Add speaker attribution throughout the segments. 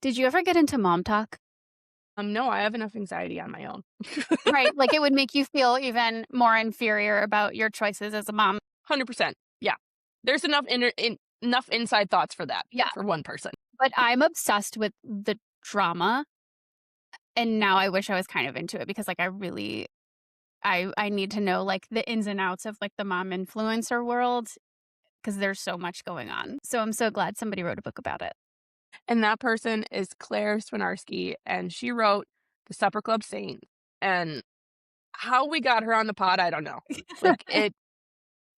Speaker 1: Did you ever get into mom talk?
Speaker 2: No, I have enough anxiety on my own.
Speaker 1: Right, like, it would make you feel even more inferior about your choices as a mom.
Speaker 2: 100%. Yeah. There's enough inside thoughts for that,
Speaker 1: Yeah,
Speaker 2: for one person.
Speaker 1: but I'm obsessed with the drama, and now I wish I was kind of into it because, like, I need to know, like, the ins and outs of, like, the mom influencer world because there's so much going on. So I'm so glad somebody wrote a book about it.
Speaker 2: And that person is Claire Swinarski, and she wrote The Supper Club Saint. And how we got her on the pod, I don't know. Like,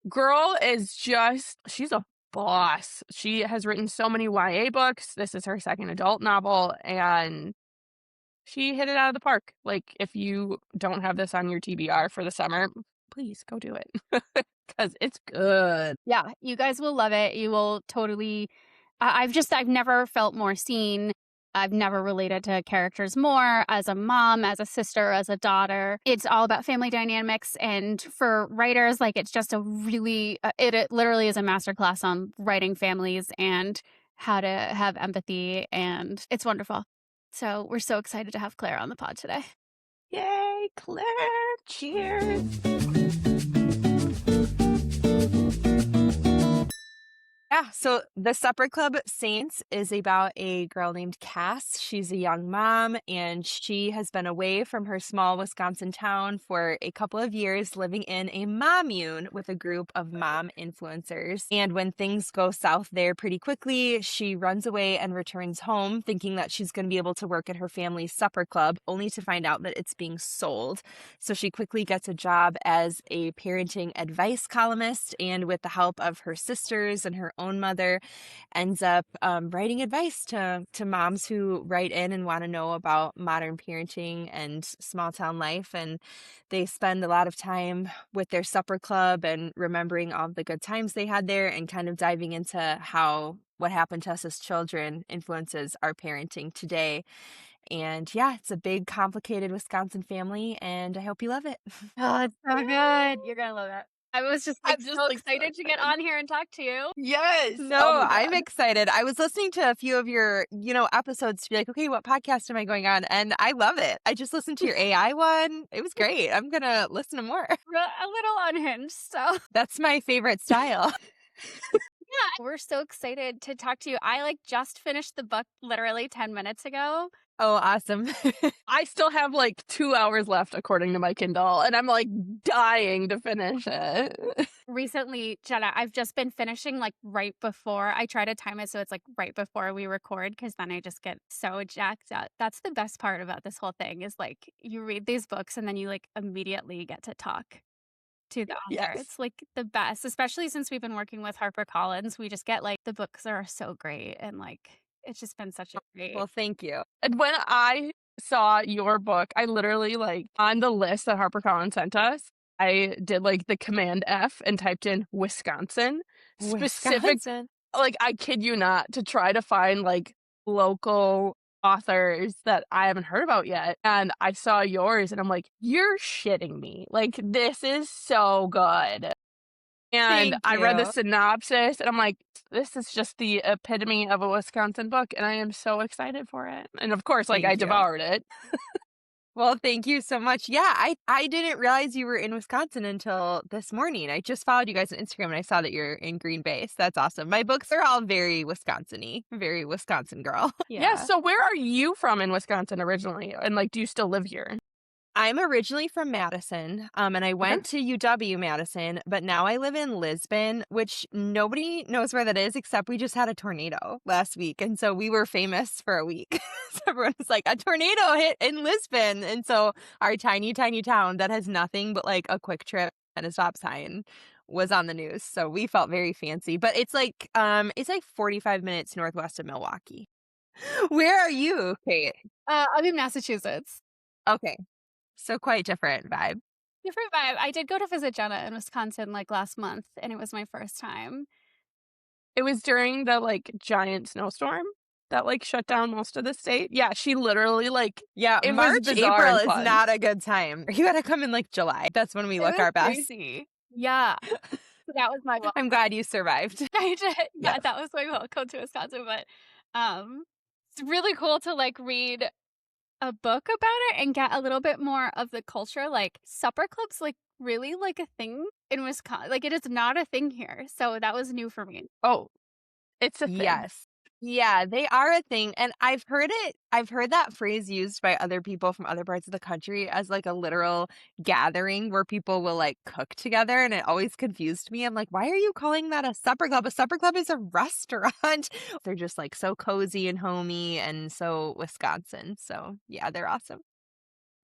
Speaker 2: girl is just, she's a boss. She has written so many YA books. This is her second adult novel, and she hit it out of the park. Like, if you don't have this on your TBR for the summer, please go do it because it's good.
Speaker 1: Yeah, you guys will love it. You will totally I've never felt more seen. I've never related to characters more as a mom, as a sister, as a daughter. It's all about family dynamics, and for writers, like, it's just a really it literally is a masterclass on writing families and how to have empathy, and it's wonderful. So, we're so excited to have Claire on the pod today.
Speaker 2: Yay, Claire! Cheers!
Speaker 3: Yeah, so The Supper Club Saints is about a girl named Cass. She's a young mom, and she has been away from her small Wisconsin town for a couple of years, living in a mom-mune with a group of mom influencers. And when things go south there pretty quickly, she runs away and returns home, thinking that she's going to be able to work at her family's supper club, only to find out that it's being sold. So she quickly gets a job as a parenting advice columnist, and with the help of her sisters and her own mother, ends up writing advice to moms who write in and want to know about modern parenting and small town life. And they spend a lot of time with their supper club and remembering all the good times they had there, and kind of diving into how what happened to us as children influences our parenting today. And yeah, it's a big, complicated Wisconsin family, and I hope you love it.
Speaker 1: Oh, it's so good. You're gonna love it. I was just, like,
Speaker 2: I'm just
Speaker 1: so
Speaker 2: like so
Speaker 1: excited to get
Speaker 2: excited.
Speaker 1: on here and talk to you.
Speaker 2: Yes. Oh
Speaker 3: No,
Speaker 2: my
Speaker 3: I'm
Speaker 2: God.
Speaker 3: excited. I was listening to a few of your, episodes to be like, okay, what podcast am I going on? And I love it. I just listened to your AI one. It was great. I'm gonna listen to more.
Speaker 1: A little unhinged, so
Speaker 3: That's my favorite style.
Speaker 1: yeah, we're so excited to talk to you. I, like, just finished the book literally 10 minutes ago.
Speaker 3: Oh, awesome.
Speaker 2: I still have like 2 hours left according to my Kindle, and I'm like dying to finish it.
Speaker 1: Recently, Jenna, I've just been finishing, like, right before I try to time it so it's, like, right before we record, because then I just get so jacked up. That's the best part about this whole thing is, like, you read these books and then you, like, immediately get to talk to the author.
Speaker 2: Yes.
Speaker 1: It's, like, the best, especially since we've been working with HarperCollins. We just get, like, the books are so great, and, like, it's just been such a great.
Speaker 3: Well, thank you.
Speaker 2: And when I saw your book, I literally, like, on the list that HarperCollins sent us, I did like the Command F and typed in Wisconsin, specific,
Speaker 3: Wisconsin.
Speaker 2: like, I kid you not, to try to find like local authors that I haven't heard about yet. And I saw yours and I'm like, you're shitting me. Like, this is so good. And
Speaker 3: Thank
Speaker 2: I read the
Speaker 3: you.
Speaker 2: synopsis and I'm like, this is just the epitome of a Wisconsin book, and I am so excited for it. And of course, like, I
Speaker 3: Thank you.
Speaker 2: devoured it.
Speaker 3: Well, thank you so much. Yeah, I didn't realize you were in Wisconsin until this morning. I just followed you guys on Instagram and I saw that you're in Green Bay. So that's awesome. My books are all very Wisconsin-y, very Wisconsin girl.
Speaker 2: Yeah,
Speaker 1: Yeah.
Speaker 2: so where are you from in Wisconsin originally? And, like, do you still live here?
Speaker 3: I'm originally from Madison, and I
Speaker 2: Okay.
Speaker 3: went to UW-Madison, but now I live in Lisbon, which nobody knows where that is except we just had a tornado last week, and so we were famous for a week. So everyone was like, "A tornado hit in Lisbon," and so our tiny, tiny town that has nothing but, like, a quick trip and a stop sign was on the news, so we felt very fancy, but it's like 45 minutes northwest of Milwaukee. Where are you, Kate?
Speaker 1: I'm in Massachusetts.
Speaker 3: Okay, so quite different vibe.
Speaker 1: Different vibe. I did go to visit Jenna in Wisconsin, like, last month, and it was my first time.
Speaker 2: It was during the, like, giant snowstorm that, like, shut down most of the state. Yeah, she literally, like,
Speaker 3: Yeah,
Speaker 2: it was
Speaker 3: March,
Speaker 2: bizarre
Speaker 3: April
Speaker 2: and
Speaker 3: is
Speaker 2: fun.
Speaker 3: not a good time. You gotta come in, like, July. That's when we
Speaker 1: It
Speaker 3: look
Speaker 1: was
Speaker 3: our best.
Speaker 1: crazy. Yeah, that was my
Speaker 3: I'm glad you survived.
Speaker 1: I did, yeah,
Speaker 2: Yes.
Speaker 1: that was my welcome to Wisconsin, but, um, It's really cool to, like, read a book about it and get a little bit more of the culture, like, supper clubs, like, really, like, a thing in Wisconsin. Like, it is not a thing here, so that was new for me.
Speaker 2: Oh, it's a thing.
Speaker 3: Yes. Yeah, they are a thing, and I've heard that phrase used by other people from other parts of the country as, like, a literal gathering where people will, like, cook together, and it always confused me. I'm like, "Why are you calling that a supper club? A supper club is a restaurant." They're just, like, so cozy and homey and so Wisconsin, so, yeah, they're awesome.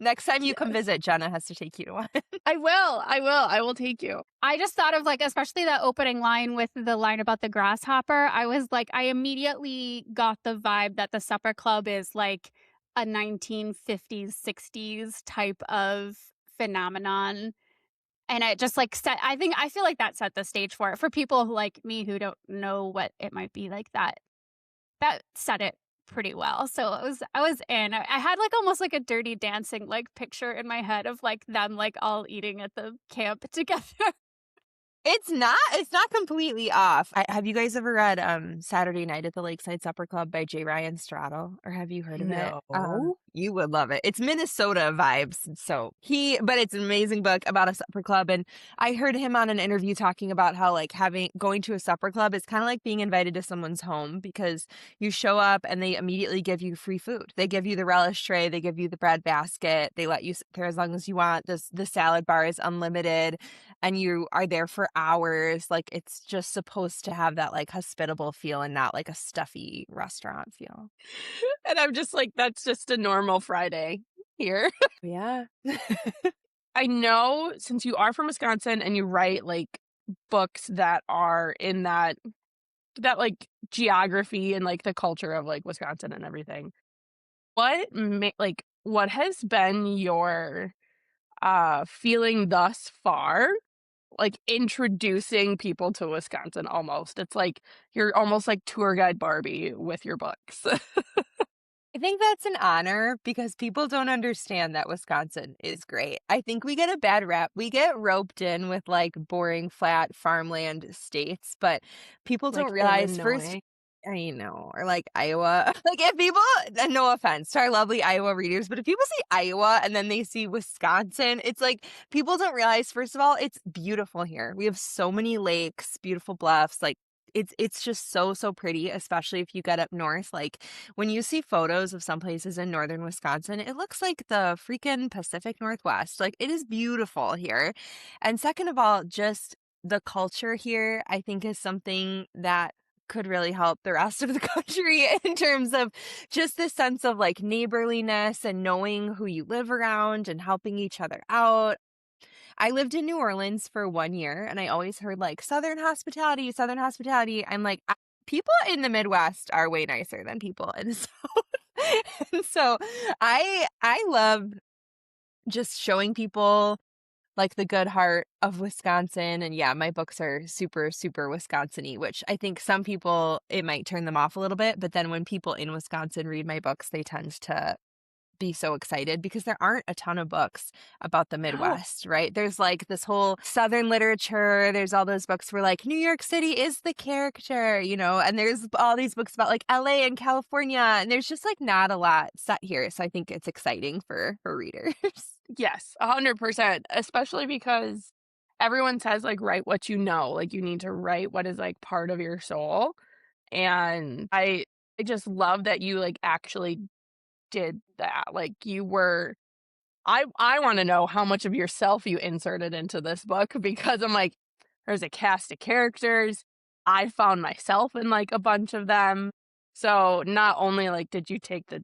Speaker 3: Next time you come
Speaker 2: Yes.
Speaker 3: visit, Jenna has to take you to one.
Speaker 2: I will take you.
Speaker 1: I just thought of, like, especially that opening line with the line about the grasshopper. I was like, I immediately got the vibe that the supper club is like a 1950s, 60s type of phenomenon. And it just like set, I feel like that set the stage for it. For people like me who don't know what it might be like, that set it pretty well. So I was in. I had like almost like a Dirty Dancing like picture in my head of like them like all eating at the camp together.
Speaker 3: It's not completely off. Have you guys ever read, Saturday Night at the Lakeside Supper Club by J. Ryan Straddle, or have you heard of it?
Speaker 2: No.
Speaker 3: You would love it. It's Minnesota vibes, but it's an amazing book about a supper club, and I heard him on an interview talking about how, like, going to a supper club is kinda like being invited to someone's home because you show up and they immediately give you free food. They give you the relish tray, they give you the bread basket, they let you sit there as long as you want, the salad bar is unlimited, and you are there for hours. Like, it's just supposed to have that, like, hospitable feel and not like a stuffy restaurant feel.
Speaker 2: And I'm just like, that's just a normal Friday here.
Speaker 3: Yeah.
Speaker 2: I know since you are from Wisconsin and you write like books that are in that like geography and like the culture of like Wisconsin and everything. What has been your feeling thus far? Like introducing people to Wisconsin almost. It's like you're almost like tour guide Barbie with your books.
Speaker 3: I think that's an honor because people don't understand that Wisconsin is great. I think we get a bad rap. We get roped in with like boring, flat farmland states, but people don't
Speaker 2: Like
Speaker 3: realize first,
Speaker 2: Illinois.
Speaker 3: I know, or like Iowa. Like if people, no offense to our lovely Iowa readers, but if people see Iowa and then they see Wisconsin, it's like people don't realize, first of all, it's beautiful here. We have so many lakes, beautiful bluffs, like it's just so pretty, especially if you get up north. Like when you see photos of some places in northern Wisconsin, it looks like the freaking Pacific Northwest. Like it is beautiful here. And second of all, just the culture here, I think is something that could really help the rest of the country in terms of just this sense of like neighborliness and knowing who you live around and helping each other out. I lived in New Orleans for 1 year and I always heard like Southern hospitality, Southern hospitality. I'm like, people in the Midwest are way nicer than people in the South. And so I love just showing people like the good heart of Wisconsin. And yeah, my books are super Wisconsin-y, which I think some people, it might turn them off a little bit. But then when people in Wisconsin read my books, they tend to be so excited because there aren't a ton of books about the
Speaker 2: No.
Speaker 3: Midwest, right? There's like this whole Southern literature. There's all those books where like New York City is the character, and there's all these books about like LA and California, and there's just like not a lot set here. So I think it's exciting for readers.
Speaker 2: Yes, 100%, especially because everyone says, like, write what you know, like, you need to write what is, like, part of your soul, and I just love that you, like, actually did that, like, you were I wanna know how much of yourself you inserted into this book because I'm like, there's a cast of characters, I found myself in, like, a bunch of them, so not only, like, did you take the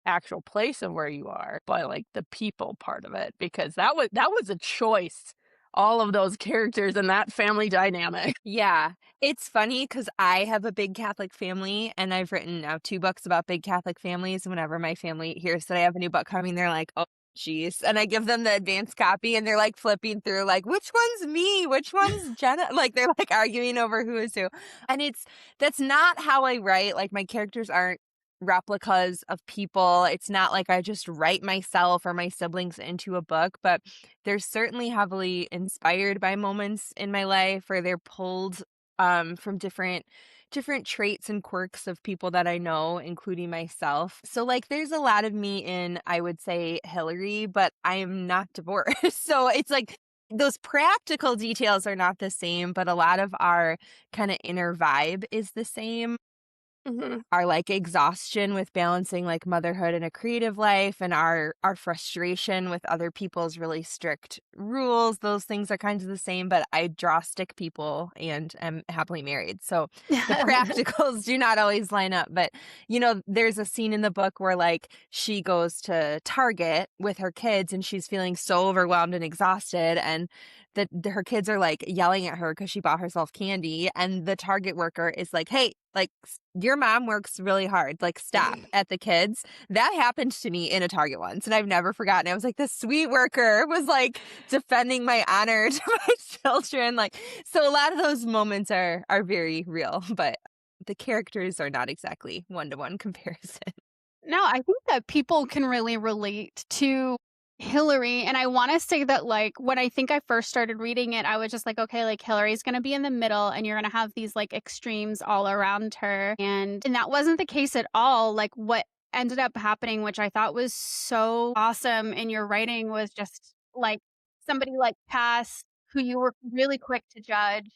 Speaker 2: actual place of where you are, but like the people part of it because that was a choice. All of those characters and that family dynamic.
Speaker 3: Yeah, it's funny because I have a big Catholic family, and I've written now 2 books about big Catholic families. Whenever my family hears that I have a new book coming, they're like, "Oh, geez," and I give them the advanced copy, and they're, like, flipping through, like, "Which one's me? Which one's Jenna?" Like, they're, like, arguing over who is who, and that's not how I write. Like, my characters aren't replicas of people. It's not like I just write myself or my siblings into a book, but they're certainly heavily inspired by moments in my life, or they're pulled from different traits and quirks of people that I know, including myself. So like there's a lot of me in, I would say, Hillary, but I am not divorced. So it's like those practical details are not the same, but a lot of our kind of inner vibe is the same.
Speaker 2: Mhm.
Speaker 3: Our like exhaustion with balancing like motherhood and a creative life, and our frustration with other people's really strict rules, those things are kind of the same, but I draw stick people and am happily married, so the practicals do not always line up. But there's a scene in the book where like she goes to Target with her kids and she's feeling so overwhelmed and exhausted, and her kids are like yelling at her because she bought herself candy, and the Target worker is like, "Hey, like your mom works really hard. Like stop," at the kids. That happened to me in a Target once, and I've never forgotten. I was like, the sweet worker was like defending my honor to my children. Like, so a lot of those moments are very real, but the characters are not exactly one-to-one comparison.
Speaker 1: No, I think that people can really relate to Hillary. And I want to say that, like, when I think I first started reading it, I was just like, okay, like, Hillary's going to be in the middle and you're going to have these, like, extremes all around her. And that wasn't the case at all. Like, what ended up happening, which I thought was so awesome in your writing, was just like somebody like Cass, who you were really quick to judge.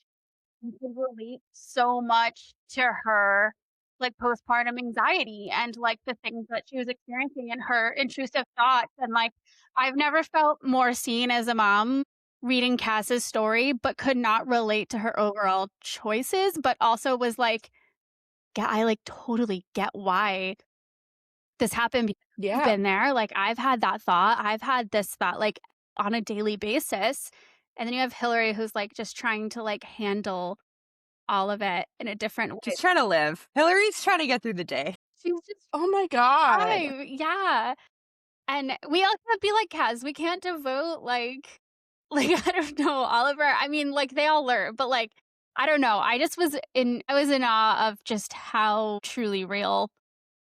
Speaker 1: You could relate so much to her, like, postpartum anxiety and, like, the things that she was experiencing and her intrusive thoughts, and, like, I've never felt more seen as a mom reading Cass's story, but could not relate to her overall choices, but also was like, "Yeah, I, like, totally get why this happened because I've
Speaker 2: Yeah.
Speaker 1: been there, like, I've had that thought, I've had this thought, like, on a daily basis." And then you have Hillary who's, like, just trying to, like, handle all of it in a different way.
Speaker 3: Just trying to live. Hillary's trying to get through the day.
Speaker 1: She's just
Speaker 2: Oh my god.
Speaker 1: 5, yeah, and we all can't be like Kaz, we can't devote, like, I don't know, Oliver, I mean, like, they all learn, but, like, I don't know, I was in awe of just how truly real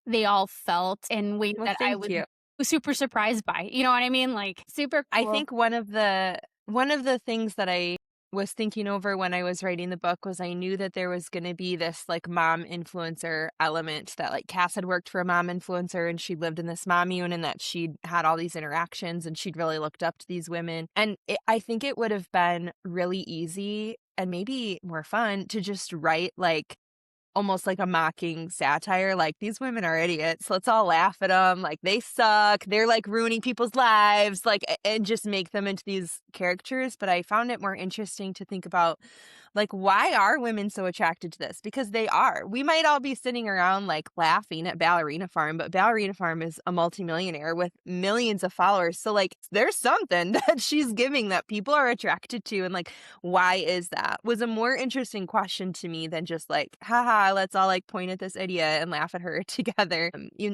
Speaker 1: they all felt in ways
Speaker 3: Well,
Speaker 1: that I
Speaker 3: thank
Speaker 1: was
Speaker 3: you.
Speaker 1: super surprised by, you know what I mean? Like, super
Speaker 3: I
Speaker 1: cool.
Speaker 3: think one of the things that I was thinking over when I was writing the book was I knew that there was going to be this like mom influencer element, that like Cass had worked for a mom influencer and she lived in this mom-mune, and that she'd had all these interactions and she'd really looked up to these women. And I think it would have been really easy and maybe more fun to just write like almost like a mocking satire, like, "These women are idiots. Let's all laugh at them. Like, they suck. They're, like, ruining people's lives," like, and just make them into these characters. But I found it more interesting to think about, like, why are women so attracted to this? Because they are. We might all be sitting around, like, laughing at Ballerina Farm, but Ballerina Farm is a multimillionaire with millions of followers. So, like, there's something that she's giving that people are attracted to, and, like, why is that? Was a more interesting question to me than just like, haha, let's all like point at this idiot and laugh at her together.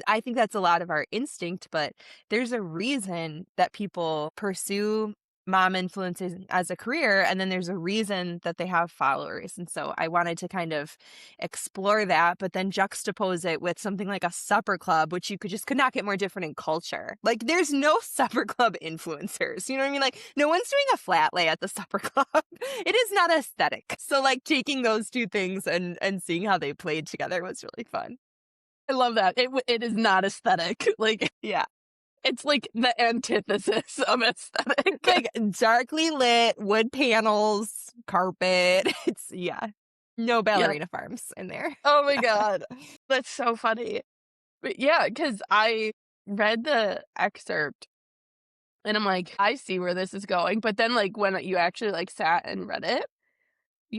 Speaker 3: I think that's a lot of our instinct, but there's a reason that people pursue mom influences as a career, and then there's a reason that they have followers. And so I wanted to kind of explore that, but then juxtapose it with something like a supper club, which you could not get more different in culture. Like there's no supper club influencers. You know what I mean? Like no one's doing a flat lay at the supper club. It is not aesthetic. So like taking those two things and seeing how they played together was really fun.
Speaker 2: I love that. It is not aesthetic. Like,
Speaker 3: Yeah.
Speaker 2: it's like the antithesis of aesthetic.
Speaker 3: Like darkly lit wood panels, carpet. It's yeah. No
Speaker 2: Yeah.
Speaker 3: ballerina farms in there.
Speaker 2: Oh my god. That's so funny. But yeah, because I read the excerpt and I'm like, I see where this is going. But then like when you actually like sat and read it,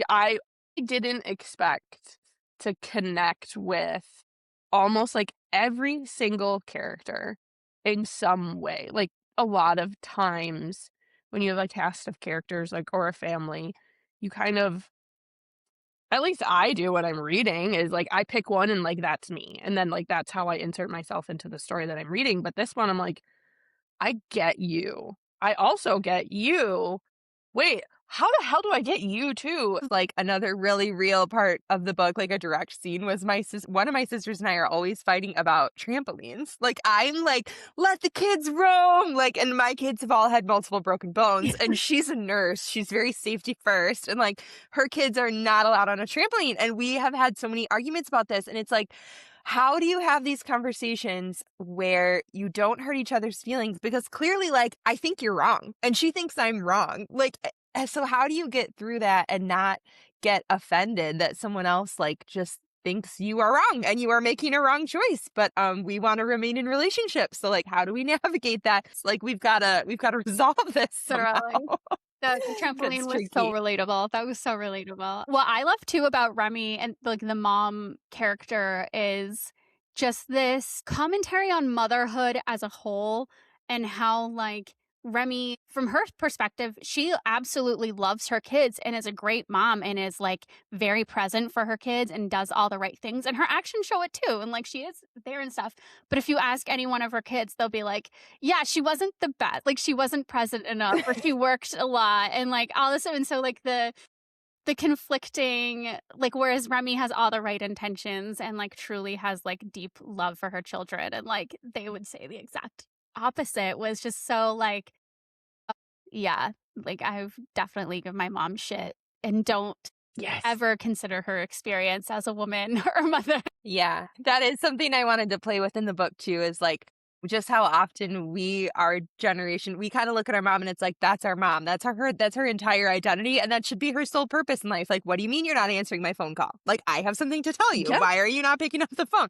Speaker 2: I didn't expect to connect with almost like every single character in some way. Like a lot of times when you have a cast of characters like or a family, you kind of, at least I do when I'm reading, is like I pick one and like that's me. And then like that's how I insert myself into the story that I'm reading. But this one I'm like, I get you. I also get you. Wait, how the hell do I get you too?
Speaker 3: Like another really real part of the book, like a direct scene, was one of my sisters and I are always fighting about trampolines. Like I'm like, let the kids roam. Like, and my kids have all had multiple broken bones, and she's a nurse. She's very safety first, and like her kids are not allowed on a trampoline. And we have had so many arguments about this, and it's like, how do you have these conversations where you don't hurt each other's feelings? Because clearly, like, I think you're wrong and she thinks I'm wrong. Like, so how do you get through that and not get offended that someone else like just thinks you are wrong and you are making a wrong choice, but we want to remain in relationships. So like how do we navigate that? It's like we've got to resolve this somehow.
Speaker 1: Literally. The
Speaker 3: It's
Speaker 1: trampoline was so
Speaker 3: tricky.
Speaker 1: relatable. That was so relatable. What I love too about Remy and like the mom character is just this commentary on motherhood as a whole and how like Remy, from her perspective, she absolutely loves her kids and is a great mom and is like very present for her kids and does all the right things. And her actions show it too. And like she is there and stuff. But if you ask any one of her kids, they'll be like, yeah, she wasn't the best. Like she wasn't present enough or she worked a lot and like all this. And so like the conflicting, like whereas Remy has all the right intentions and like truly has like deep love for her children and like they would say the exact opposite was just so like, yeah, like I've definitely give my mom shit and don't
Speaker 2: Yes.
Speaker 1: ever consider her experience as a woman or a mother.
Speaker 3: Yeah, that is something I wanted to play with in the book too, is like just how often our generation, we kind of look at our mom and it's like, that's our mom. That's her entire identity. And that should be her sole purpose in life. Like, what do you mean you're not answering my phone call? Like, I have something to tell you.
Speaker 2: Yep.
Speaker 3: Why are you not picking up the phone?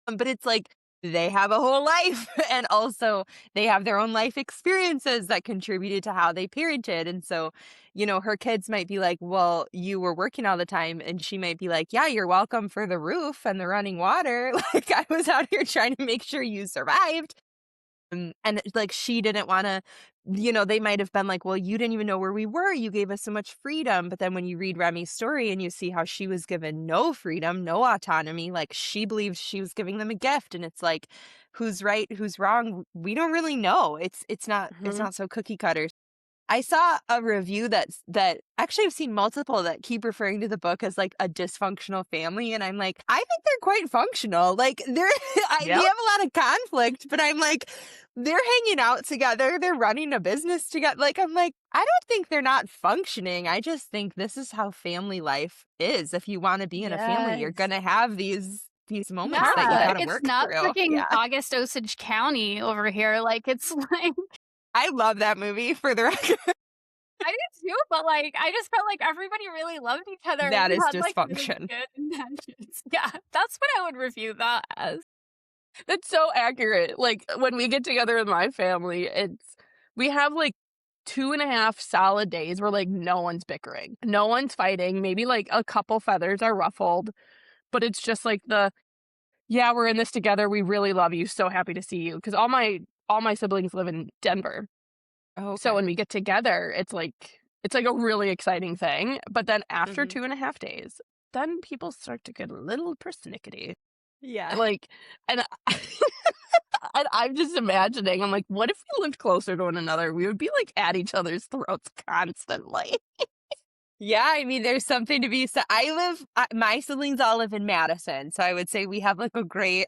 Speaker 3: But it's like, they have a whole life and also they have their own life experiences that contributed to how they parented. And so, her kids might be like, well, you were working all the time. And she might be like, yeah, you're welcome for the roof and the running water. Like I was out here trying to make sure you survived. And like she didn't want to, they might have been like, well, you didn't even know where we were. You gave us so much freedom. But then when you read Remy's story and you see how she was given no freedom, no autonomy, like she believes she was giving them a gift. And it's like, who's right, who's wrong? We don't really know. It's not so cookie cutter. I saw a review that actually I've seen multiple that keep referring to the book as like a dysfunctional family, and I'm like, I think they're quite functional. Like they have
Speaker 2: Yep.
Speaker 3: a lot of conflict, but I'm like, they're hanging out together, they're running a business together. Like I'm like, I don't think they're not functioning. I just think this is how family life is. If you want to be in a family, you're
Speaker 2: Yes.
Speaker 3: gonna have these moments that you
Speaker 1: Yeah,
Speaker 3: gotta
Speaker 1: it's
Speaker 3: work
Speaker 1: not
Speaker 3: through.
Speaker 1: freaking
Speaker 3: Yeah,
Speaker 1: August Osage County over here. Like it's like
Speaker 3: I love that movie for the record.
Speaker 1: I did too, but like I just felt like everybody really loved each other and
Speaker 3: That is
Speaker 1: had like really
Speaker 3: dysfunction.
Speaker 1: good intentions. Yeah, that's what I would review that as.
Speaker 2: That's so accurate. Like when we get together with my family, we have like 2.5 solid days where like no one's bickering. No one's fighting. Maybe like a couple feathers are ruffled, but it's just like yeah, we're in this together. We really love you. So happy to see you. Because all my siblings live in Denver.
Speaker 3: Oh,
Speaker 2: So
Speaker 3: okay.
Speaker 2: when we get together, it's like a really exciting thing. But then after
Speaker 3: Mhm.
Speaker 2: 2.5 days, then people start to get a little persnickety.
Speaker 3: Yeah.
Speaker 2: Like, and and I'm just imagining, I'm like, what if we lived closer to one another? We would be like at each other's throats constantly.
Speaker 3: Yeah, I mean, there's something to be said. My siblings all live in Madison, so I would say we have like a great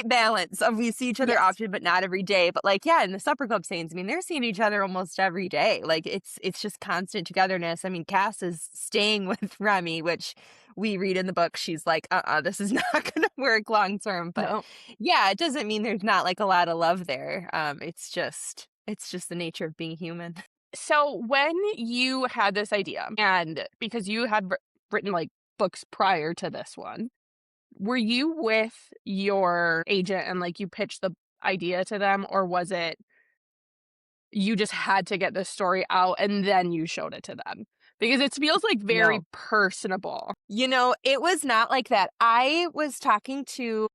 Speaker 3: balance of we see each other
Speaker 2: Yes.
Speaker 3: often, but not every day. But like, yeah, in the supper club scenes, I mean, they're seeing each other almost every day. Like, it's just constant togetherness. I mean, Cass is staying with Remy, which we read in the book. She's like, this is not going to work long term. But
Speaker 2: No.
Speaker 3: yeah, it doesn't mean there's not like a lot of love there. It's just the nature of being human.
Speaker 2: So when you had this idea, and because you had written like books prior to this one, were you with your agent and like you pitched the idea to them, or was it you just had to get this story out and then you showed it to them? Because it feels like very
Speaker 3: No.
Speaker 2: personable.
Speaker 3: It was not like that. I was talking to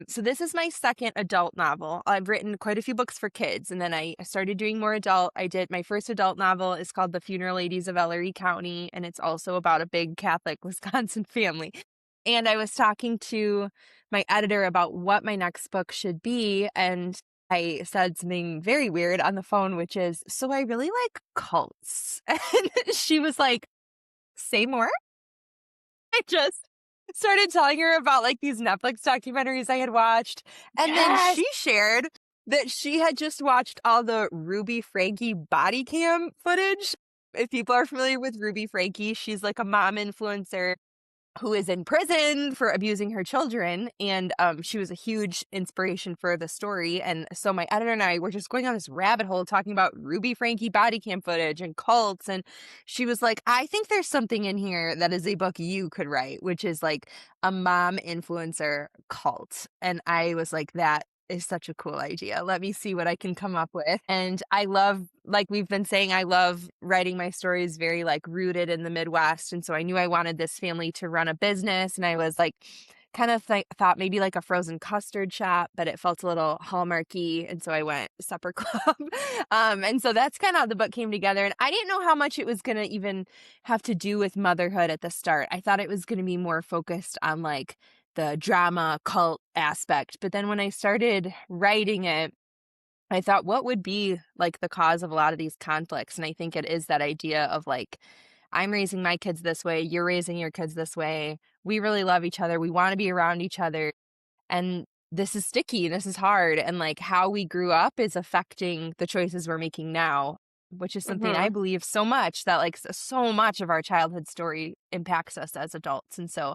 Speaker 3: So this is my second adult novel. I've written quite a few books for kids, and then I started doing more adult. I did my first adult novel is called The Funeral Ladies of Ellery County, and it's also about a big Catholic Wisconsin family. And I was talking to my editor about what my next book should be, and I said something very weird on the phone, which is, "So I really like cults." And she was like, "Say more?" I just started telling her about, like, these Netflix documentaries I had watched, and then
Speaker 2: Yes.
Speaker 3: she shared that she had just watched all the Ruby Frankie body cam footage. If people are familiar with Ruby Frankie, she's like a mom influencer who is in prison for abusing her children. And she was a huge inspiration for the story. And so my editor and I were just going on this rabbit hole talking about Ruby Frankie body cam footage and cults. And she was like, I think there's something in here that is a book you could write, which is like a mom influencer cult. And I was like, that is such a cool idea. Let me see what I can come up with. And I love, like we've been saying, I love writing my stories very like rooted in the Midwest. And so I knew I wanted this family to run a business. And I was like, kind of thought maybe like a frozen custard shop, but it felt a little hallmarky. And so I went supper club. And so that's kind of how the book came together. And I didn't know how much it was going to even have to do with motherhood at the start. I thought it was going to be more focused on like the drama cult aspect. But then when I started writing it, I thought, what would be like the cause of a lot of these conflicts? And I think it is that idea of like, I'm raising my kids this way, you're raising your kids this way. We really love each other. We want to be around each other. And this is sticky, this is hard. And like how we grew up is affecting the choices we're making now, which is something I
Speaker 2: Mhm.
Speaker 3: believe so much that like so much of our childhood story impacts us as adults. And so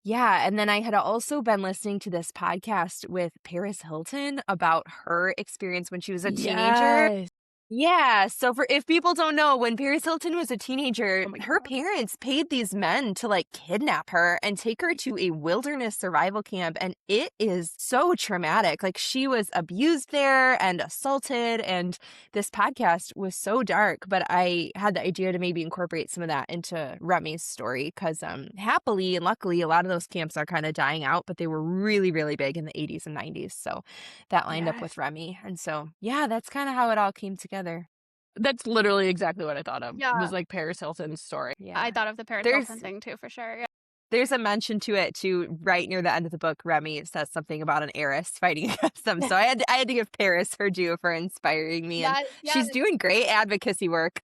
Speaker 3: yeah, and then I had also been listening to this podcast with Paris Hilton about her experience when she was a teenager.
Speaker 2: Yes.
Speaker 3: Yeah, so for if people don't know, when Paris Hilton was a teenager,
Speaker 2: Oh my
Speaker 3: her
Speaker 2: god.
Speaker 3: parents paid these men to like kidnap her and take her to a wilderness survival camp, and it is so traumatic. Like she was abused there and assaulted, and this podcast was so dark, but I had the idea to maybe incorporate some of that into Remy's story cuz happily and luckily a lot of those camps are kind of dying out, but they were really really big in the 80s and 90s. So that lined up
Speaker 2: Yes.
Speaker 3: with Remy. And so, yeah, that's kind of how it all came together.
Speaker 2: That's literally exactly what I thought of. It was
Speaker 1: Yeah,
Speaker 2: like Paris Hilton's story.
Speaker 1: I
Speaker 3: Yeah.
Speaker 1: thought of the Paris
Speaker 3: There's
Speaker 1: Hilton thing too, for sure, yeah.
Speaker 3: there's a mention to it too right near the end of the book. Remy says something about an heiress fighting against them. So I had to give Paris her due for inspiring me, and
Speaker 1: Yes,
Speaker 3: she's
Speaker 1: yes.
Speaker 3: doing great advocacy work.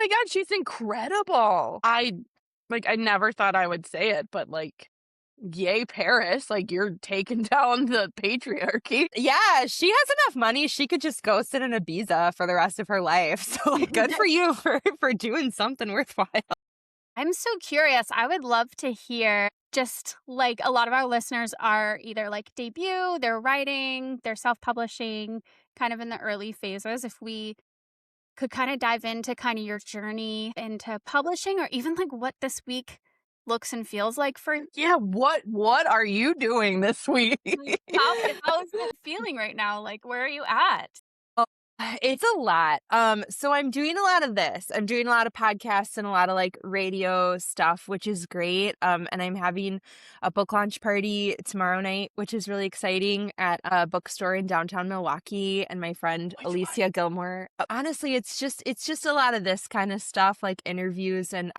Speaker 2: My god, she's incredible. I never thought I would say it, but like, yay, Paris, like you're taking down the patriarchy.
Speaker 3: Yeah, she has enough money. She could just go sit in Ibiza for the rest of her life. So like good for you for doing something worthwhile.
Speaker 1: I'm so curious. I would love to hear just like a lot of our listeners are either like debut, they're writing, they're self publishing, kind of in the early phases. If we could kind of dive into kind of your journey into publishing or even like what this week looks and feels like for you.
Speaker 2: Yeah, what are you doing this week?
Speaker 1: Like, how is it feeling right now? Like, where are you at?
Speaker 3: Oh, it's a lot. So I'm doing a lot of this. I'm doing a lot of podcasts and a lot of like radio stuff, which is great. And I'm having a book launch party tomorrow night, which is really exciting at a bookstore in downtown Milwaukee. And my friend
Speaker 2: Which one?
Speaker 3: Alicia Gilmore. Honestly, it's just a lot of this kind of stuff, like interviews. And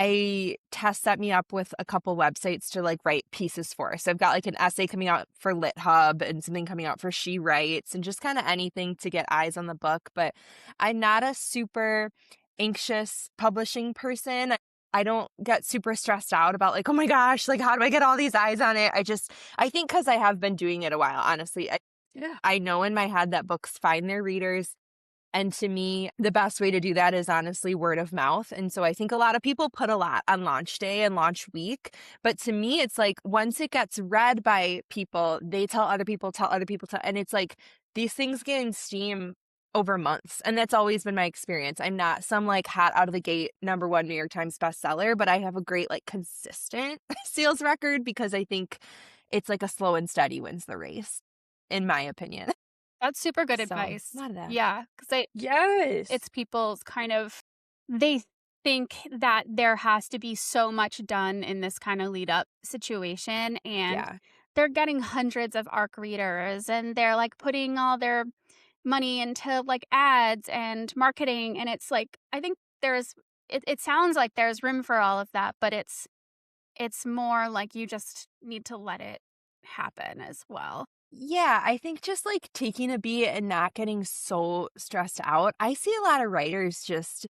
Speaker 3: Tess set me up with a couple websites to like write pieces for. So I've got like an essay coming out for Lit Hub and something coming out for She Writes and just kind of anything to get eyes on the book. But I'm not a super anxious publishing person. I don't get super stressed out about like, oh my gosh, like how do I get all these eyes on it? I think because I have been doing it a while, honestly.
Speaker 2: Yeah.
Speaker 3: I know in my head that books find their readers. And to me, the best way to do that is honestly word of mouth. And so I think a lot of people put a lot on launch day and launch week. But to me, it's like once it gets read by people, they tell other people, and it's like these things gain steam over months. And that's always been my experience. I'm not some like hot out of the gate #1 New York Times bestseller, but I have a great like consistent sales record because I think it's like a slow and steady wins the race, in my opinion.
Speaker 1: That's super good
Speaker 3: So a
Speaker 1: advice.
Speaker 3: lot of that.
Speaker 1: Yeah, because
Speaker 2: Yes.
Speaker 1: it's people's kind of they think that there has to be so much done in this kind of lead up situation, and
Speaker 3: Yeah.
Speaker 1: they're getting hundreds of ARC readers, and they're like putting all their money into like ads and marketing, and it's like I think it sounds like there's room for all of that, but it's more like you just need to let it happen as well.
Speaker 3: Yeah, I think just like taking a beat and not getting so stressed out. I see a lot of writers just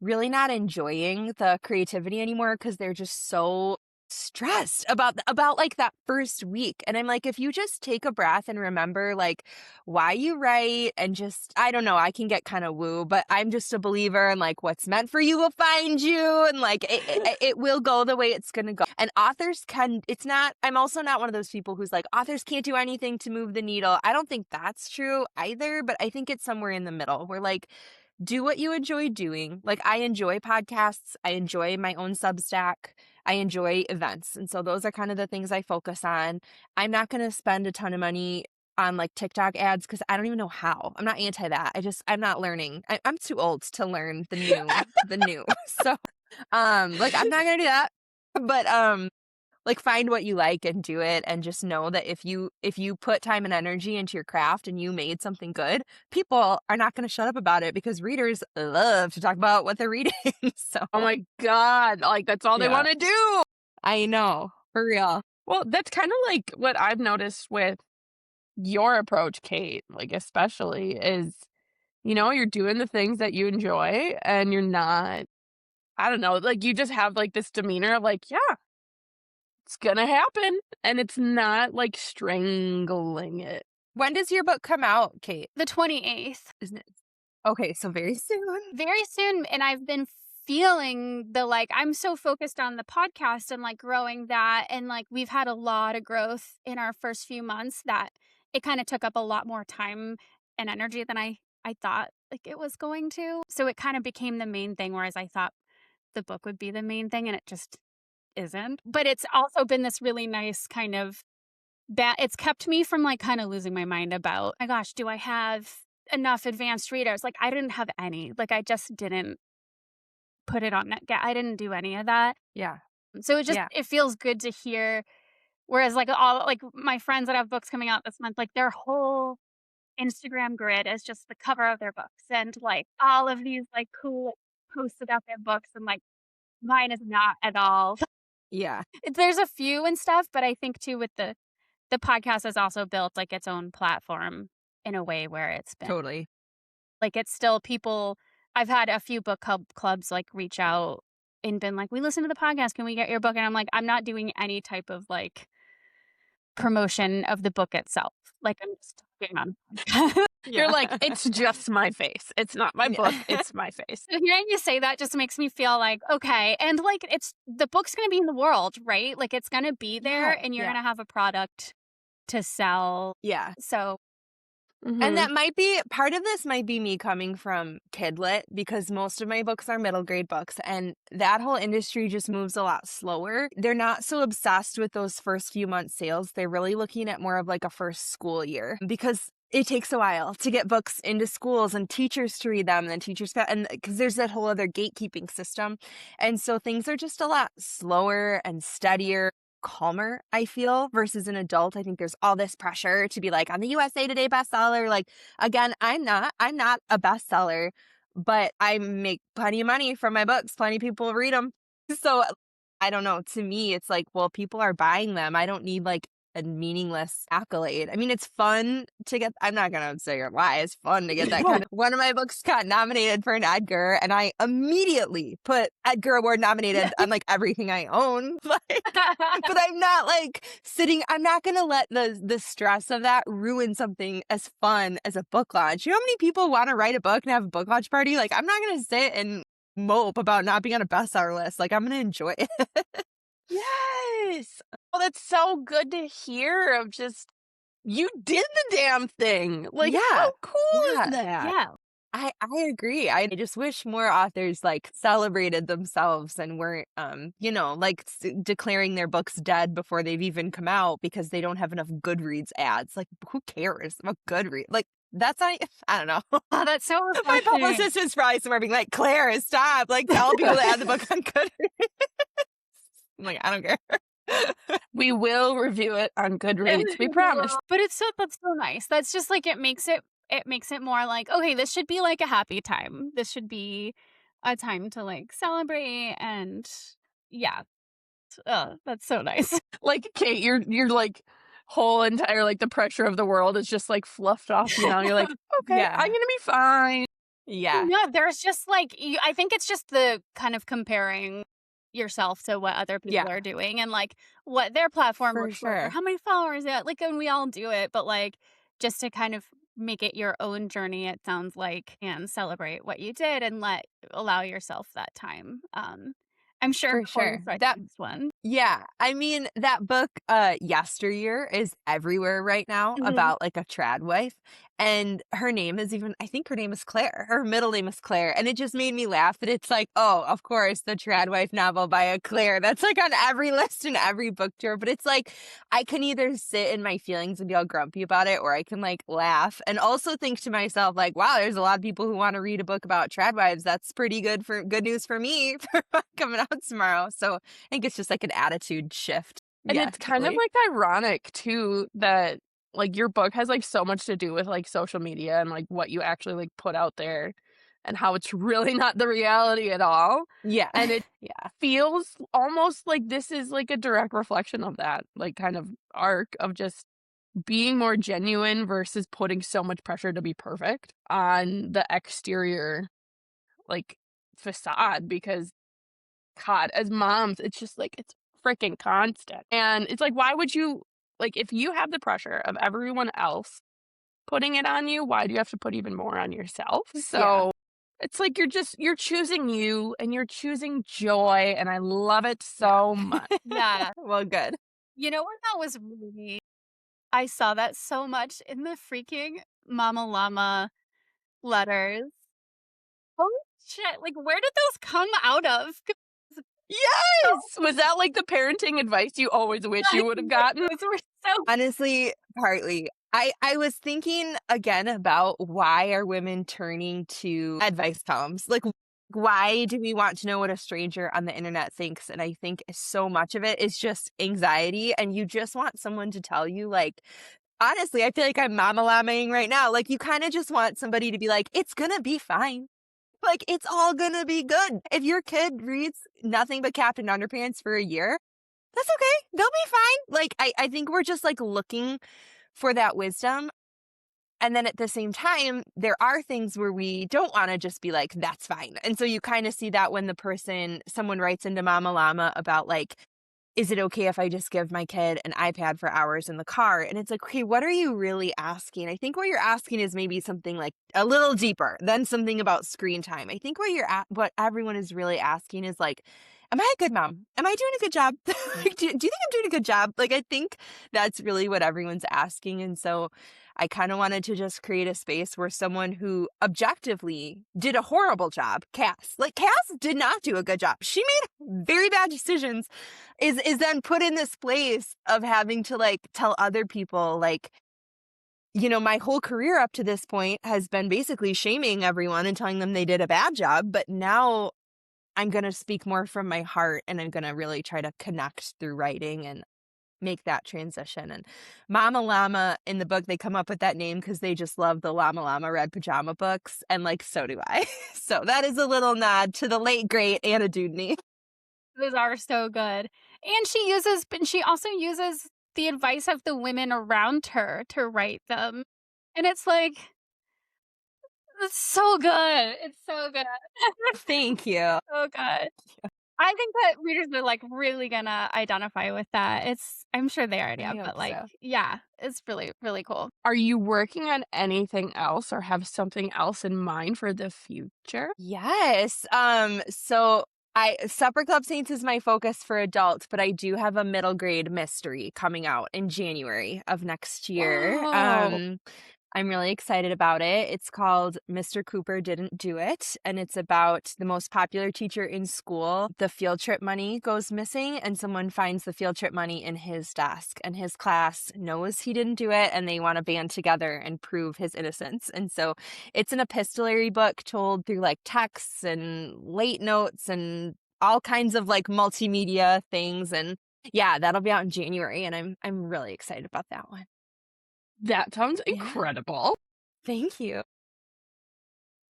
Speaker 3: really not enjoying the creativity anymore because they're just so stressed about like that first week. And I'm like, if you just take a breath and remember like why you write and just I don't know, I can get kind of woo, but I'm just a believer and like what's meant for you will find you and like it will go the way it's gonna go. And authors can it's not I'm also not one of those people who's like authors can't do anything to move the needle. I don't think that's true either, but I think it's somewhere in the middle where like do what you enjoy doing. Like, I enjoy podcasts. I enjoy my own Substack. I enjoy events. And so those are kind of the things I focus on. I'm not going to spend a ton of money on like TikTok ads because I don't even know how. I'm not anti that. I'm not learning. I'm too old to learn the new. So, like, I'm not going to do that. But, like find what you like and do it and just know that if you put time and energy into your craft and you made something good, people are not going to shut up about it because readers love to talk about what they're reading. So,
Speaker 2: Oh my God. Like, that's all they
Speaker 3: yeah.
Speaker 2: want to do.
Speaker 3: I know. For real.
Speaker 2: Well, that's kind of like what I've noticed with your approach, Kate, like, especially is, you're doing the things that you enjoy and you're not, I don't know, like, you just have like this demeanor of like, yeah, it's gonna happen. And it's not like strangling it.
Speaker 3: When does your book come out, Kate?
Speaker 1: The 28th.
Speaker 3: Isn't it? Okay, so very soon.
Speaker 1: Very soon, and I've been feeling the, like I'm so focused on the podcast and, like, growing that, and, like, we've had a lot of growth in our first few months that it kinda took up a lot more time and energy than I thought, like, it was going to. So it kinda became the main thing, whereas I thought the book would be the main thing, and it just isn't. But it's also been this really nice kind of it's kept me from, like, kinda losing my mind about, "My gosh, do I have enough advanced readers?" Like, I didn't have any. Like, I just didn't put it on that I didn't do any of that.
Speaker 3: Yeah.
Speaker 1: So
Speaker 3: Yeah.
Speaker 1: it feels good to hear, whereas, like, all like, my friends that have books coming out this month, like, their whole Instagram grid is just the cover of their books and, like, all of these, like, cool posts about their books, and, like, mine is not at all.
Speaker 3: Yeah.
Speaker 1: There's a few and stuff, but I think too with the podcast has also built, like, its own platform in a way where it's been
Speaker 3: Totally.
Speaker 1: like, it's still people I've had a few clubs, like, reach out and been like, "We listen to the podcast, can we get your book?" And I'm like, "I'm not doing any type of, like, promotion of the book itself." Like, I'm just talking on
Speaker 2: You're
Speaker 3: Yeah.
Speaker 2: like, it's just my face. It's not my book,
Speaker 3: Yeah.
Speaker 2: it's my face.
Speaker 1: So hearing you say that just makes me feel like, okay, and, like, it's the book's gonna be in the world, right? Like, it's gonna be there,
Speaker 3: Yeah.
Speaker 1: and you're
Speaker 3: Yeah.
Speaker 1: gonna have a product to sell.
Speaker 3: Yeah.
Speaker 1: So
Speaker 3: And
Speaker 2: Mhm.
Speaker 3: that might be part of this might be me coming from kidlit because most of my books are middle grade books and that whole industry just moves a lot slower. They're not so obsessed with those first few months sales. They're really looking at more of like a first school year because it takes a while to get books into schools and teachers to read them and then and because there's that whole other gatekeeping system. And so things are just a lot slower and steadier, calmer, I feel, versus an adult. I think there's all this pressure to be like on the USA Today bestseller. Like again, I'm not a bestseller, but I make plenty of money from my books. Plenty of people read them. So I don't know. To me, it's like, well, people are buying them. I don't need like a meaningless accolade. I mean, it's fun to get, I'm not going to say why. It's fun to get that kind of. One of my books got nominated for an Edgar, and I immediately put Edgar Award nominated on like everything I own. Like, but I'm not like I'm not going to let the stress of that ruin something as fun as a book launch. You know how many people want to write a book and have a book launch party? Like, I'm not going to sit and mope about not being on a bestseller list. Like, I'm going to enjoy it.
Speaker 2: Yes. Oh, that's so good to hear of just you did the damn thing. Like,
Speaker 3: Yeah.
Speaker 2: how cool is
Speaker 3: Yeah.
Speaker 2: that?
Speaker 1: yeah.
Speaker 3: I agree. I just wish more authors like celebrated themselves and weren't like declaring their books dead before they've even come out because they don't have enough Goodreads ads. Like who cares about Goodreads? Like that's not I don't know.
Speaker 1: Oh, that's so
Speaker 3: My
Speaker 1: refreshing.
Speaker 3: publicist is probably somewhere being like, Claire, stop. Like tell people to add the book on Goodreads. I'm like, I don't care.
Speaker 2: We will review it on Goodreads. We promise.
Speaker 1: But that's so nice. That's just like it makes it more like, okay, this should be like a happy time. This should be a time to like celebrate and yeah. That's so nice.
Speaker 2: Like, Kate, you're like whole entire, like, the pressure of the world is just, like, fluffed off, you know? You're like, "Okay, I'm
Speaker 3: Yeah.
Speaker 2: gonna be fine."
Speaker 3: Yeah.
Speaker 1: No, there's just like I think it's just the kind of comparing yourself to what other people
Speaker 3: Yeah.
Speaker 1: are doing and like what their platform
Speaker 3: For
Speaker 1: looks like or
Speaker 3: sure.
Speaker 1: how many followers they have. Like, and we all do it, but like just to kind of make it your own journey, it sounds like, and celebrate what you did and allow yourself that time. I'm sure
Speaker 3: For
Speaker 1: Chloe
Speaker 3: sure. That
Speaker 1: Swinarski's one.
Speaker 3: Yeah, I mean, that book, Yesteryear is everywhere right now
Speaker 1: Mhm.
Speaker 3: about, like, a trad wife, and her name is even I think her name is Claire. Her middle name is Claire, and it just made me laugh that it's like, "Oh, of course, the trad wife novel by a Claire." That's, like, on every list in every book tour, but it's like, I can either sit in my feelings and be all grumpy about it, or I can, like, laugh and also think to myself, like, "Wow, there's a lot of people who wanna read a book about trad wives. That's pretty good news for me for coming out tomorrow." So I think it's just like an attitude shift.
Speaker 2: And
Speaker 3: Yeah,
Speaker 2: it's kind of,
Speaker 3: totally.
Speaker 2: like, ironic too that, like, your book has, like, so much to do with, like, social media and, like, what you actually, like, put out there and how it's really not the reality at all,
Speaker 3: Yeah.
Speaker 2: and it
Speaker 3: Yeah.
Speaker 2: feels almost like this is, like, a direct reflection of that, like, kind of arc of just being more genuine versus putting so much pressure to be perfect on the exterior, like, facade because God, as moms, it's just like it's freaking constant. And it's like, why would you like if you have the pressure of everyone else putting it on you, why do you have to put even more on yourself?
Speaker 3: Yeah.
Speaker 2: So it's like you're choosing you and you're choosing joy, and I love it
Speaker 3: Yeah.
Speaker 2: so much.
Speaker 1: Yeah.
Speaker 3: Well, good.
Speaker 1: You know where that was really I saw that so much in the freaking Mama Llama letters. Holy shit, like, where did those come out of? 'Cause so
Speaker 2: Yes! Was that like the parenting advice you always wish you would have gotten?
Speaker 1: those were so
Speaker 3: Honestly, partly. I was thinking again about why are women turning to advice columns? Like, why do we want to know what a stranger on the internet thinks? And I think so much of it is just anxiety, and you just want someone to tell you, like, honestly, I feel like I'm mama lamaing right now. Like, you kind of just want somebody to be like, it's gonna be fine. Like, it's all gonna be good. If your kid reads nothing but Captain Underpants for a year, that's okay. They'll be fine. Like, I think we're just like looking for that wisdom. And then at the same time, there are things where we don't want to just be like, that's fine. And so you kind of see that when someone writes into Mama Llama about like, is it okay if I just give my kid an iPad for hours in the car? And it's like, okay, what are you really asking? I think what you're asking is maybe something like a little deeper than something about screen time. I think what everyone is really asking is like, am I a good mom? Am I doing a good job? Like, do you think I'm doing a good job? Like, I think that's really what everyone's asking. And so I kind of wanted to just create a space where someone who objectively did a horrible job, Cass did not do a good job. She made very bad decisions is then put in this place of having to like tell other people like, my whole career up to this point has been basically shaming everyone and telling them they did a bad job, but now I'm going to speak more from my heart, and I'm going to really try to connect through writing and make that transition. And Mama Llama, in the book, they come up with that name because they just love the Llama Llama red pajama books, and like so do I. So that is a little nod to the late great Anna Dewdney.
Speaker 1: those are so good. And she also uses the advice of the women around her to write them. And it's like, it's so good. It's so good.
Speaker 3: Thank you.
Speaker 1: So good. I think that readers are, like, really gonna identify with that. I'm sure they already
Speaker 3: I
Speaker 1: have, but,
Speaker 3: hope
Speaker 1: like,
Speaker 3: so.
Speaker 1: yeah, it's really, really cool.
Speaker 2: Are you working on anything else or have something else in mind for the future?
Speaker 3: Yes. So Supper Club Saints is my focus for adults, but I do have a middle grade mystery coming out in January of next year.
Speaker 2: Whoa.
Speaker 3: I'm really excited about it. It's called Mr. Cooper Didn't Do It, and it's about the most popular teacher in school. The field trip money goes missing, and someone finds the field trip money in his desk, and his class knows he didn't do it, and they want to band together and prove his innocence. And so it's an epistolary book told through like texts and late notes and all kinds of like multimedia things. And yeah, that'll be out in January, and I'm really excited about that one.
Speaker 2: That sounds
Speaker 3: Yeah.
Speaker 2: incredible.
Speaker 3: Thank you.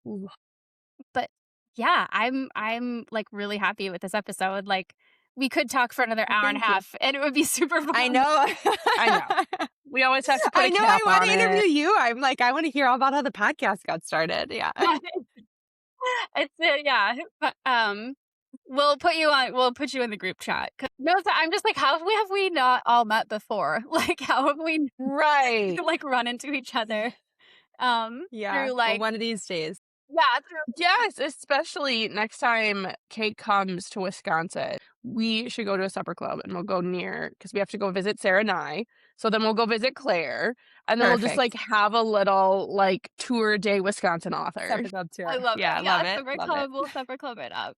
Speaker 2: Ooh,
Speaker 1: But, yeah, I'm, like, really happy with this episode, like, we could talk for another
Speaker 3: Well,
Speaker 1: hour and a
Speaker 3: thank you.
Speaker 1: half, and it would be super
Speaker 3: I
Speaker 1: fun.
Speaker 3: know.
Speaker 2: I know. We always have to put
Speaker 3: I
Speaker 2: a
Speaker 3: know I
Speaker 2: cap
Speaker 3: want
Speaker 2: on
Speaker 3: to interview
Speaker 2: it.
Speaker 3: you. I'm like, I want to hear all about how the podcast got started. Yeah.
Speaker 1: It's yeah, but, we'll put you in the group chat. 'Cause no, so I'm just like, how have we not all met before? Like, how have we,
Speaker 2: Right.
Speaker 1: like, run into each other,
Speaker 3: Yeah.
Speaker 1: through,
Speaker 3: Well,
Speaker 1: like
Speaker 3: one of these days.
Speaker 1: yeah, through
Speaker 2: Yes, especially next time Kate comes to Wisconsin, we should go to a supper club and we'll go near because we have to go visit Sarah and I. So then we'll go visit Claire and then we'll just like
Speaker 3: Perfect.
Speaker 2: have a little like tour day Wisconsin
Speaker 3: Supper
Speaker 2: authors.
Speaker 3: club
Speaker 1: I
Speaker 3: tour.
Speaker 1: love
Speaker 3: Yeah.
Speaker 1: it. Yeah,
Speaker 3: Love it.
Speaker 1: supper
Speaker 3: Love it.
Speaker 1: club, we'll supper club it up.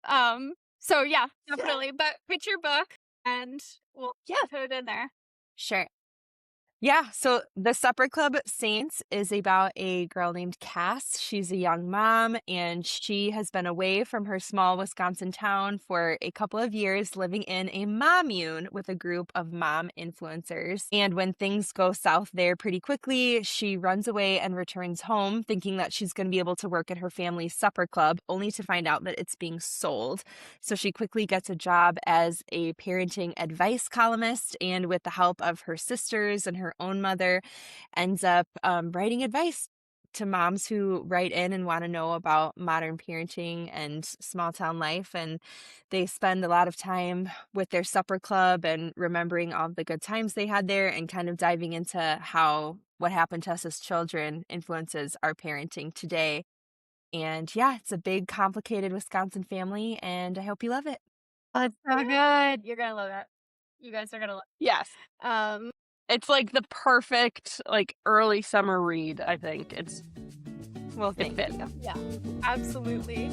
Speaker 1: So yeah, definitely, but pick your book and we'll
Speaker 2: Yeah.
Speaker 1: put it in there.
Speaker 3: Sure. Yeah, so the Supper Club Saints is about a girl named Cass. She's a young mom, and she has been away from her small Wisconsin town for a couple of years, living in a mom-mune with a group of mom influencers. And when things go south there pretty quickly, she runs away and returns home, thinking that she's going to be able to work at her family's supper club, only to find out that it's being sold. So she quickly gets a job as a parenting advice columnist, and with the help of her sisters and her own mother, ends up writing advice to moms who write in and want to know about modern parenting and small town life. And they spend a lot of time with their supper club and remembering all the good times they had there and kind of diving into how what happened to us as children influences our parenting today. And yeah, it's a big, complicated Wisconsin family, and I hope you love it.
Speaker 1: Oh, it's so good. You're gonna love it. You guys are gonna love
Speaker 2: Yes.
Speaker 1: um
Speaker 2: It's like the perfect like early summer read, I think.
Speaker 3: Well,
Speaker 2: It
Speaker 3: thank
Speaker 2: fits.
Speaker 3: you.
Speaker 1: yeah, absolutely.